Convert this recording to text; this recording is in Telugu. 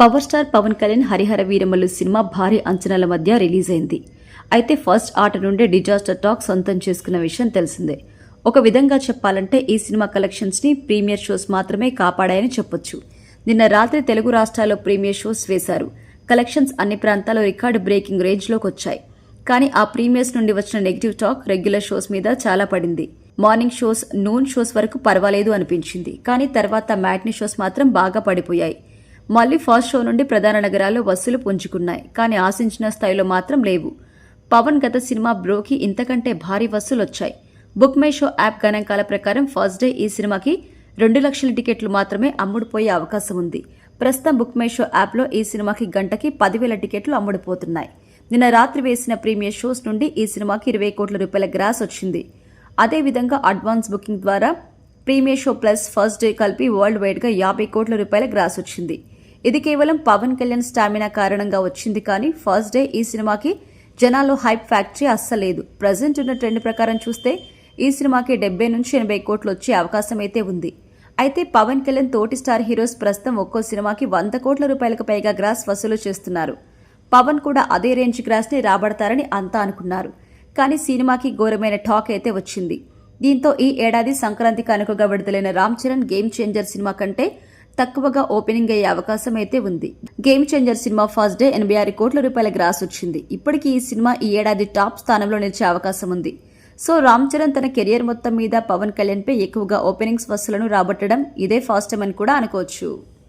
Power star Pawan Kalyan Harihara Veeramallu cinema భారీ అంచనాల మధ్య రిలీజ్ అయింది. అయితే ఫస్ట్ ఆట నుండే డిజాస్టర్ టాక్ సొంతం చేసుకున్న విషయం తెలిసిందే. ఒక విధంగా చెప్పాలంటే ఈ సినిమా కలెక్షన్స్ ని ప్రీమియర్ షోస్ మాత్రమే కాపాడాయని చెప్పొచ్చు. నిన్న రాత్రి తెలుగు రాష్ట్రాల్లో ప్రీమియర్ షోస్ వేశారు. కలెక్షన్స్ అన్ని ప్రాంతాల్లో రికార్డు బ్రేకింగ్ రేంజ్ లోకి వచ్చాయి. కానీ ఆ ప్రీమియర్స్ నుండి వచ్చిన నెగిటివ్ టాక్ రెగ్యులర్ షోస్ మీద చాలా పడింది. మార్నింగ్ షోస్, నూన్ షోస్ వరకు పర్వాలేదు అనిపించింది. కానీ తర్వాత మ్యాట్నీ షోస్ మాత్రం బాగా పడిపోయాయి. మళ్లీ ఫస్ట్ షో నుండి ప్రధాన నగరాల్లో వసూలు పుంజుకున్నాయి. కానీ ఆశించిన స్థాయిలో మాత్రం లేవు. పవన్ గత సినిమా బ్రోకి ఇంతకంటే భారీ వసూలు వచ్చాయి. బుక్ మై షో యాప్ గణాంకాల ప్రకారం ఫస్ట్ డే ఈ సినిమాకి 2 లక్షల టికెట్లు మాత్రమే అమ్ముడుపోయే అవకాశం ఉంది. ప్రస్తుతం బుక్ మై షో యాప్లో ఈ సినిమాకి గంటకి 10,000 టికెట్లు అమ్ముడుపోతున్నాయి. నిన్న రాత్రి వేసిన ప్రీమియర్ షోస్ నుండి ఈ సినిమాకి 20 కోట్ల రూపాయల గ్రాస్ వచ్చింది. అదేవిధంగా అడ్వాన్స్ బుకింగ్ ద్వారా premiere show plus first day కలిపి వరల్డ్ వైడ్ గా 50 కోట్ల రూపాయల గ్రాస్ వచ్చింది. ఇది కేవలం పవన్ కళ్యాణ్ స్టామినా కారణంగా వచ్చింది. కానీ ఫస్ట్ డే ఈ సినిమాకి జనాల్లో హైప్ ఫ్యాక్టరీ అస్సలేదు. ప్రజెంట్ ఉన్న ట్రెండ్ ప్రకారం చూస్తే ఈ సినిమాకి 70 నుంచి 80 కోట్లు వచ్చే అవకాశం అయితే ఉంది. అయితే పవన్ కళ్యాణ్ తోటి స్టార్ హీరోస్ ప్రస్తుతం ఒక్కో సినిమాకి 100 కోట్ల రూపాయలకు పైగా గ్రాస్ వసూలు చేస్తున్నారు. పవన్ కూడా అదే రేంజ్ గ్రాస్ ని రాబడతారని అంతా అనుకున్నారు. కానీ సినిమాకి ఘోరమైన టాక్ అయితే వచ్చింది. దీంతో ఈ ఏడాది సంక్రాంతి కానుకగా విడుదలైన Ram Charan game changer cinema కంటే తక్కువగా ఓపెనింగ్ అయ్యే అవకాశం అయితే ఉంది. Game changer cinema first day 86 కోట్ల రూపాయల గ్రాస్ వచ్చింది. ఇప్పటికీ ఈ సినిమా ఈ ఏడాది టాప్ స్థానంలో నిలిచే అవకాశం ఉంది. సో రామ్ చరణ్ తన కెరియర్ మొత్తం మీద పవన్ కళ్యాణ్ పై ఎక్కువగా ఓపెనింగ్స్ వసూలను రాబట్టడం ఇదే ఫస్ట్ టైం అని కూడా అనుకోవచ్చు.